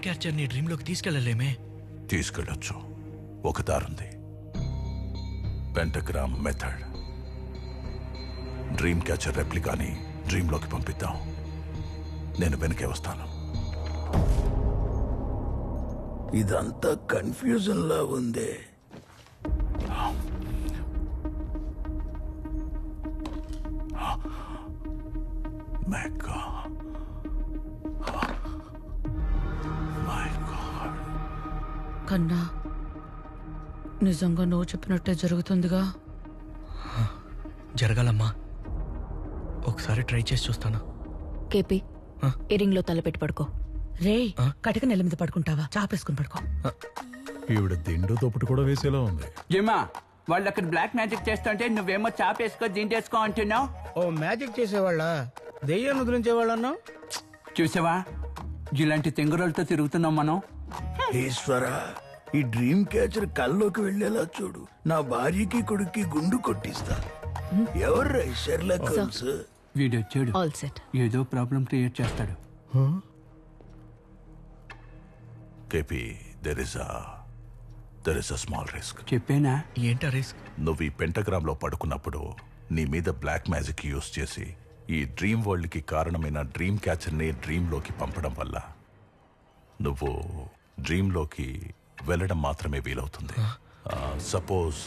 Catcher ని dream లోకి తీసుకెళ్లలేమే. తీసుకెళ్ళొచ్చు. ఒక దారుంది, పెంటగ్రామ్ మెథడ్. డ్రీమ్ క్యాచర్ రెప్లికాని డ్రీమ్ లోకి పంపిద్దాం. నేను వెనకే వస్తాను. ఇదంతా కన్ఫ్యూజన్ లా ఉంది. My God. My God. కన్నా నిజంగా నువ్వు చెప్పినట్టే జరుగుతుందిగా. జరగాలమ్మా. ఒకసారి ట్రై చేసి చూస్తాను. కేపీ ఇరింగ్ లో తలపెట్టి పడుకో. రే కటిక నెల మీద పడుకుంటావా? చాపేసుకుని పడుకో. ఈవిడ దిండు తొప్పుడు కూడా వేసేలా ఉంది. జిమ్మా, వాళ్ళు అక్కడ బ్లాక్ మ్యాజిక్ చేస్తుంటే నువ్వేమో చాపేసుకో దింటేసుకో అంటున్నావు. ఓ మ్యాజిక్ చేసేవాళ్ళ, దెయ్యాన్ని వదిలించేవాళ్ళన్నా? చూసావా, ఇలాంటి తెంగురోలతో తిరుగుతున్నాం మనం. ఈశ్వర, ఈ డ్రీమ్ క్యాచర్ కల్లోకి వెళ్ళేలా చూడు. నా భార్యకి కొడుక్కి గుండు కొట్టిస్తా. ఎవర్రా ఈ షెర్లాక్ హోమ్స్? వీడొచ్చాడు, ఆల్ సెట్. ఏదో ప్రాబ్లం క్రియేట్ చేస్తాడు. KP, there is a small risk. చెప్పేనా? ఏంటా రిస్క్? నువ్వు ఈ పెంటగ్రామ్ లో పడుకున్నప్పుడు నీ మీద బ్లాక్ మ్యాజిక్ యూజ్ చేసి ఈ డ్రీమ్ వరల్డ్ కి కారణమైన డ్రీమ్ క్యాచర్ ని డ్రీమ్ లోకి పంపడం వల్ల నువ్వు డ్రీమ్ లోకి వెళ్ళడం మాత్రమే వీలవుతుంది. సపోజ్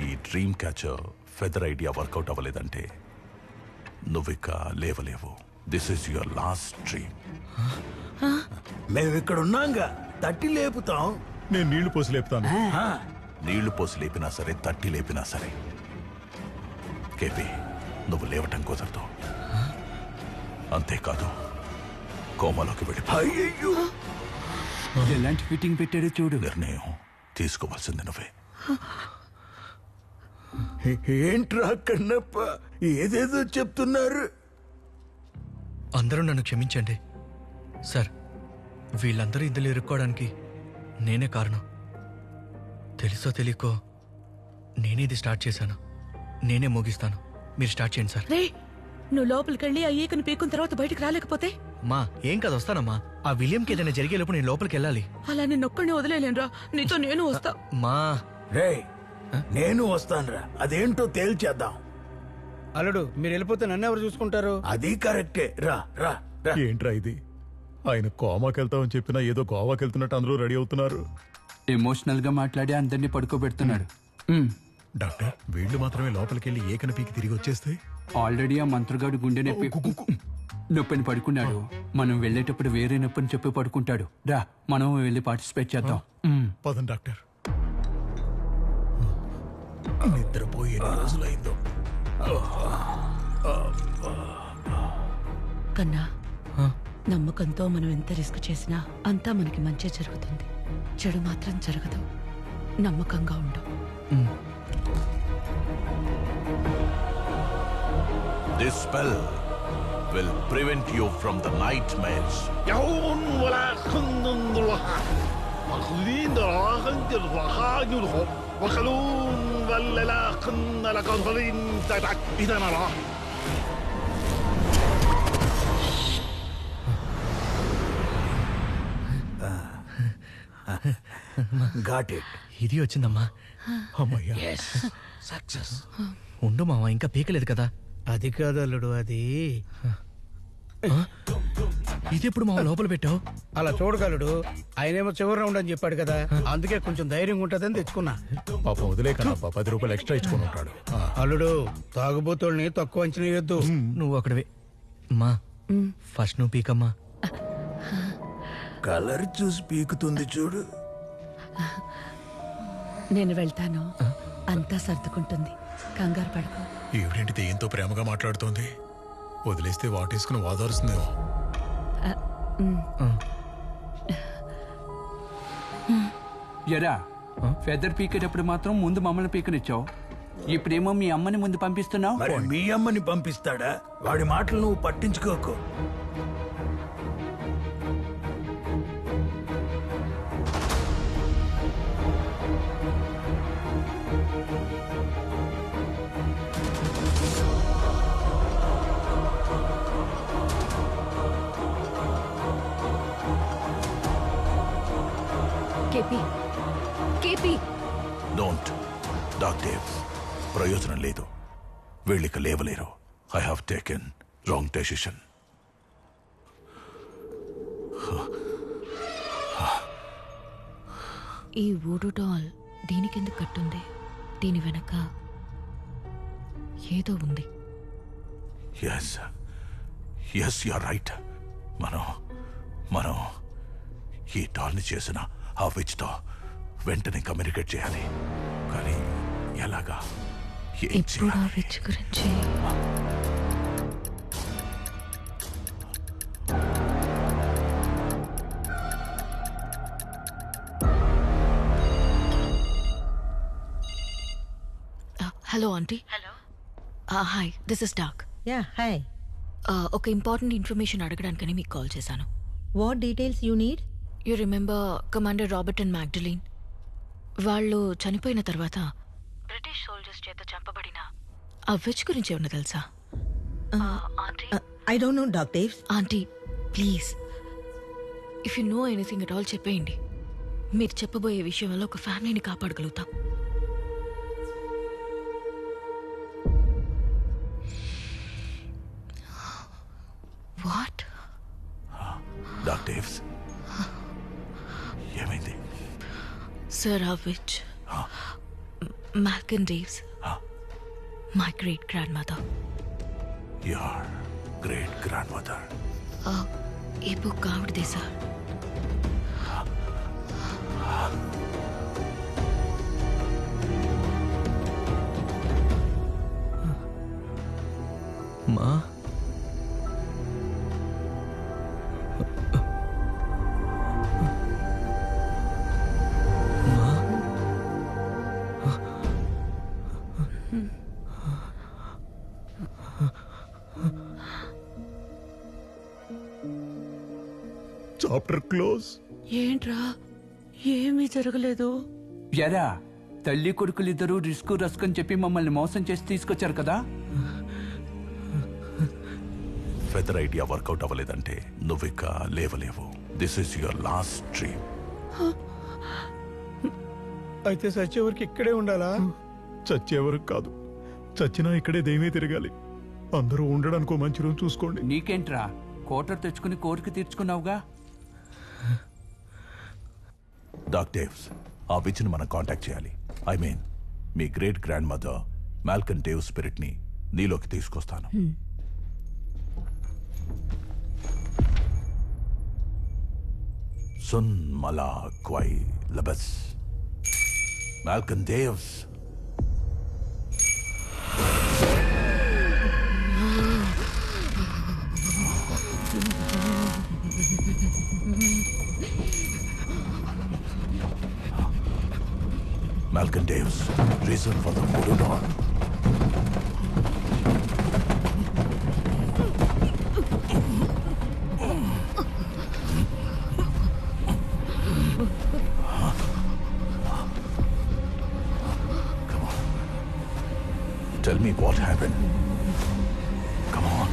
ఈ dream catcher feather idea work out అవ్వలేదంటే నువ్విక లేవలేవు. This is your last dream. మేము ఇక్కడ ఉన్నాంగా, తట్టి లేపుతాం. నేను నీళ్లు పోసి లేపుతాను. నీళ్లు పోసి లేపినా సరే, తట్టి లేపినా సరే, కేపీ నువ్వు లేవటం కుదరదు. అంతేకాదు, కోమాలోకి వెళ్ళి అయ్యయ్యో, ఎలాంటి ఫిట్టింగ్ పెట్టాడో చూడు. నిర్ణయం తీసుకోవాల్సింది నువ్వే. ఏంట్రా కన్నప్ప, ఏదేదో చెప్తున్నారు. అందరూ నన్ను క్షమించండి సార్. వీళ్ళందరూ ఇందులో ఇరుక్కోవడానికి నేనే కారణం. తెలుసో తెలియకో నేనే ఇది స్టార్ట్ చేశాను. నేనే ముగిస్తాను. మీరు స్టార్ట్ చేయండి సార్. రే నువ్వు లోపలికెళ్ళి ఆ ఈకని పీకున్న తర్వాత బయటకు రాలేకపోతే? మా ఏం కాదు, వస్తానమ్మా. ఆ విలియంకి ఏదైనా జరిగేలోపు నేను లోపలికి వెళ్ళాలి. అలా నిన్నొక్కడిని వదిలేలేనురా, నీతో నేను వస్తా. మా రే నేను వస్తానురా, అదేంటో తేల్చేద్దాం. అల్లుడు, మీరు వెళ్ళిపోతే నన్ను ఎవరు చూసుకుంటారు? అది కరెక్టే. రా రా రా. ఏంట్రా ఇది? ఆయన కోమాకి వెళ్తామని చెప్పినా ఏదో గోవాకి వెళ్తున్నట్టు అందరూ రెడీ అవుతున్నారు. ఎమోషనల్ గా మాట్లాడి అందరినీ పడుకోబెడుతున్నాడు. డాక్టర్, వీళ్ళు మాత్రమే లోపలికి వెళ్ళి ఏకన పీకి తిరిగి వచ్చేస్తే? ఆల్రెడీ ఆ మంత్రగాడు గుండె నొప్పిని పడుకున్నాడు. మనం వెళ్ళేటప్పుడు వేరే నొప్పిని చెప్పి పడుకుంటాడు. రా, మనం వెళ్ళి పార్టిసిపేట్ చేద్దాం. పదం డాక్టర్. నిద్రపోయి ఎన్ని రోజులైందో. కన్నా నమ్మకంతో మనం ఎంత రిస్క్ చేసినా అంతా మనకి మంచి జరుగుతుంది. చెడు మాత్రం జరగదు. నమ్మకంగా ఉండు. This spell will prevent you from the nightmares. Got it. ఇది వచ్చిందమ్మా. అమ్మయ్యా, సక్సెస్. ఉండు మావా, ఇంకా పీకలేదు కదా. అది కాదు అల్లుడు, అది ఇది ఎప్పుడు మావ లోపల పెట్టావు? అలా చూడగలడు. ఆయనేమో చివరి రౌండ్ అని చెప్పాడు కదా, అందుకే కొంచెం ధైర్యంగా ఉంటదని తెచ్చుకున్నా. పాపం వదిలే కన్నప్ప, 10 రూపాయలు ఎక్స్ట్రా ఇచ్చుకొని ఉంటాడు. అల్లుడు, తాగుబోతుల్ని తక్కువ అంచనా వేయొద్దు. నువ్వు అక్కడవే మా. ఫస్ట్ నువ్వు పీకమ్మా. కలర్ చూసి పీకుతుంది చూడు. నేను వెళ్తాను, అంతా సర్దుకుంటుంది. కంగారు పడుకో. ఈవిడేంటి దెయ్యంతో ప్రేమగా మాట్లాడుతోంది? వదిలేస్తే వాటేసుకుని వాదారుస్తుందేమో. ఎరా, ఫెదర్ పీకేటప్పుడు మాత్రం ముందు మమ్మల్ని పీకనిచ్చావు. ఇప్పుడేమో మీ అమ్మని ముందు పంపిస్తున్నావు. మరి మీ అమ్మని పంపిస్తాడా? వాడి మాటలు నువ్వు పట్టించుకోకు. కేపీ కేపీ డోంట్ డాక్టర్ ప్రయోజనం లేదు. వీళ్ళిక లేవలేరు. I have taken wrong decision. ఈ వూడు డాల్ దీనికెందుకు కట్టుంది? దీని వెనక ఏదో ఉంది. Yes yes you are right. మనం ఈ డాల్ని చేసిన ఆ విచ్తో వెంటనే కమ్యూనికేట్ చేయాలి. కానీ ఎలాగా? ఏం ఎప్పుడు ఆ చేయాలి? విచ్ గురించి hello aunty. Hello hi, this is doc. Yeah hi ఒక ఇంపార్టెంట్ ఇన్ఫర్మేషన్ అడగడానికని మీకు కాల్ చేశాను. What details you need? You remember commander Robert and Magdalene? వాళ్ళు చనిపోయిన తర్వాత బ్రిటిష్ సోల్జర్స్ చేత చంపబడిన ఆ విచ్ గురించి ఏమన్నా తెలుసా? Aunty I don't know doctor. Aunty please, if you know anything at all చెప్పేయండి. మీరు చెప్పబోయే విషయం వల్ల ఒక ఫ్యామిలీని కాపాడగలుగుతాం. వాట్? డాక్టర్స్ ఏమైంది? Sir, of which Malcolm Daves, my great grandmother. Your great grandmother. ఈ బుక్ ఆవిడదే సార్. మా చాప్టర్ క్లోజ్. ఏంట్రా ఏమీ జరగలేదు? ఎరా తల్లి కొడుకులిద్దరూ రిస్క్ రస్క్ అని చెప్పి మమ్మల్ని మోసం చేసి తీసుకొచ్చారు కదా. ఫెదర్ ఐడియా వర్కౌట్ అవ్వలేదంటే నువ్విక లేవలేవు. This is your last dream. అయితే సచ్చేవరికి ఇక్కడే ఉండాలా? చచ్చేవరకు కాదు, చచ్చినా ఇక్కడే దేమీ తిరగాలి. అందరూ ఉండడానికి ఓ మంచి రోజు చూసుకోండి. నీకేంట్రా కోటర్ తెచ్చుకుని కోరిక తీర్చుకున్నావుగా. డాక్టర్స్ ఆ విచ్ని మనం కాంటాక్ట్ చేయాలి. ఐ మీన్ మీ great grandmother Malcolm Dave spirit ని నీలోకి తీసుకొస్తాను. సున్ మలా క్వై లబస్ Malcolm Daves. Malcolm Daves, reason for the voodoo doll. Come on. Tell me what happened. Come on.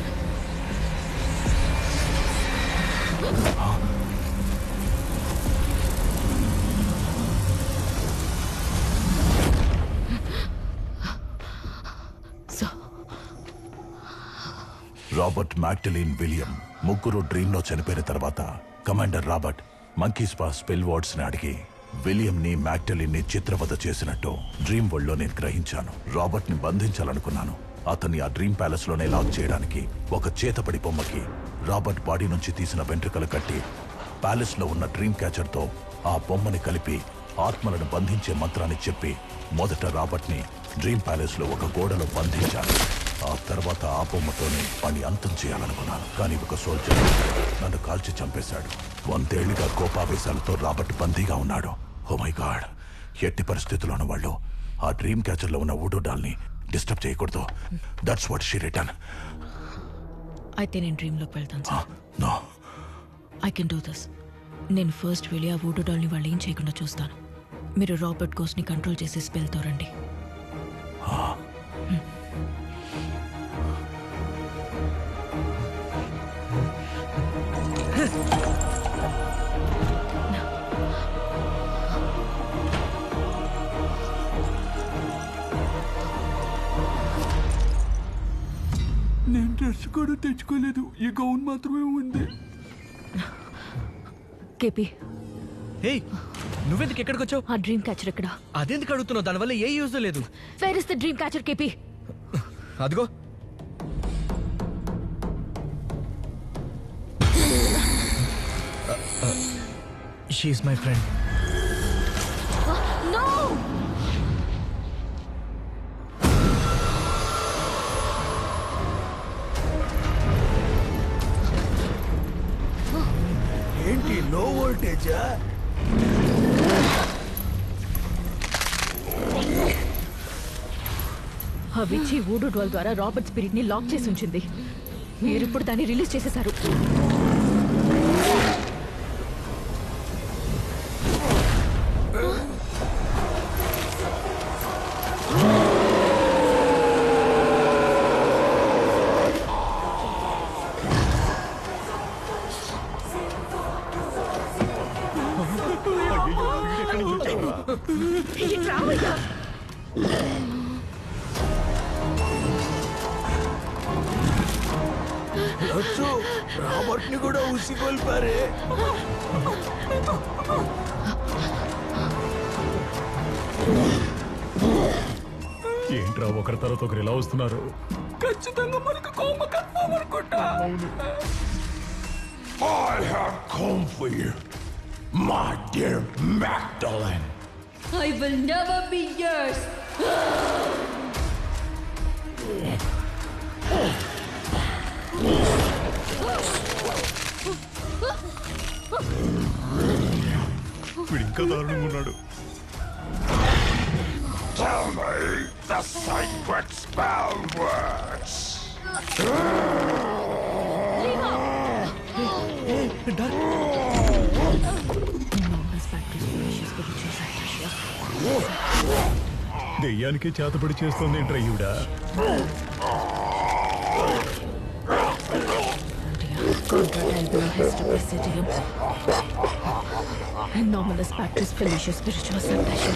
Robert, Magdalene, William ముగ్గురు డ్రీమ్ లో చనిపోయిన తర్వాత commander Robert monkeys pass spell words ని అడిగి విలియం ని మ్యాగ్డలీన్ ని చిత్రవద చేసినట్టు డ్రీమ్ వరల్డ్ లో నేను గ్రహించాను. రాబర్ట్ ని బంధించాలనుకున్నాను. అతన్ని ఆ డ్రీమ్ ప్యాలెస్ లోనే లాక్ చేయడానికి ఒక చేతపడి బొమ్మకి రాబర్ట్ బాడీ నుంచి తీసిన వెంట్రుకలు కట్టి ప్యాలెస్ లో ఉన్న డ్రీమ్ క్యాచర్ తో ఆ బొమ్మని కలిపి ఆత్మలను బంధించే మంత్రాన్ని చెప్పి మొదట రాబర్ట్ ని డ్రీమ్ ప్యాలెస్ లో ఒక గోడలో బంధించాను. ఆ తర్వాత ఆ బొమ్మతోనే వాణ్ణి అంతం చేయాలనుకున్నాను. కానీ ఒక సోల్జర్ నన్ను కాల్చి చంపేశాడు. 100 ఏళ్లుగా కోపావేశాలతో రాబర్ట్ బందీగా ఉన్నాడు. ఓ మై గాడ్, ఎట్టి పరిస్థితుల్లోనూ వాళ్ళు ఆ డ్రీమ్ క్యాచర్ లో ఉన్న వూడూ డాల్ ని డిస్టర్బ్ చేయకూడదు. That's what she return. అయితే నేను డ్రీమ్లోకి వెళ్తాను sir. No, I can do this. నేను ఫస్ట్ వెళ్ళి ఆ వూడూ డాల్ని వాళ్ళు ఏం చేయకుండా చూస్తాను. మీరు రాబర్ట్ గోస్ట్ని కంట్రోల్ చేసి స్పెల్తో రండి. డ్రెస్ కూడా తెచ్చుకోలేదు, ఈ గౌన్ మాత్రమే ఉంది. కేపీ, హే నువ్వెందుకు ఎక్కడికి వచ్చావు? ఆ డ్రీమ్ క్యాచర్ ఎక్కడ? అదెందుకు అడుగుతున్నావు? దానివల్ల ఏ యూజ్ లేదు. Where is the dream catcher KP? అదిగో షీఈస్ మై ఫ్రెండ్. నో! ఏంటి లో వోల్టేజా? ఆ విచ్చి వూడూ డాల్ ద్వారా రాబర్ట్ స్పిరిట్ ని లాక్ చేసి ఉంచింది. మీరు ఇప్పుడు దాన్ని రిలీజ్ చేసేశారు. రావయ్యా. లచ్చు, రాబర్ట్ ని కూడా ఉసిగొల్పారే. ఏంట్రా ఒకరి తర్వాత ఒకరు ఇలా వస్తున్నారు? ఖచ్చితంగా మనకు కోమ కన్ఫర్మ్ అనుకుంటా. I have come for you, my dear Magdalene. I will never be yours. వీడు ఇంకా దారుణంగా ఉన్నాడు. Tell me the sacred spell words. దెయ్యానికి చేతపడి చేస్తోంది ఏంట్రా ఈవిడ? Anomalous practice Felicia spiritual suppression.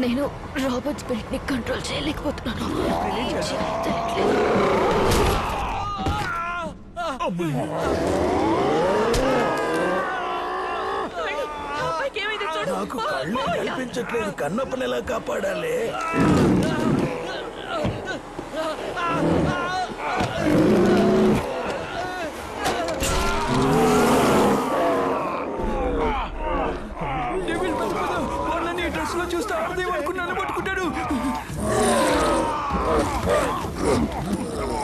నేను రాబర్ట్ స్పిరిట్ ని కంట్రోల్ చేయలేకపోతున్నాను. నాకు కళ్ళు కనిపించట్లేదు. కన్నప్పని ఎలా కాపాడాలి? వాళ్ళని డ్రెస్ లో చూస్తే ఆడదేమనుకున్నాను పట్టుకుంటాడు.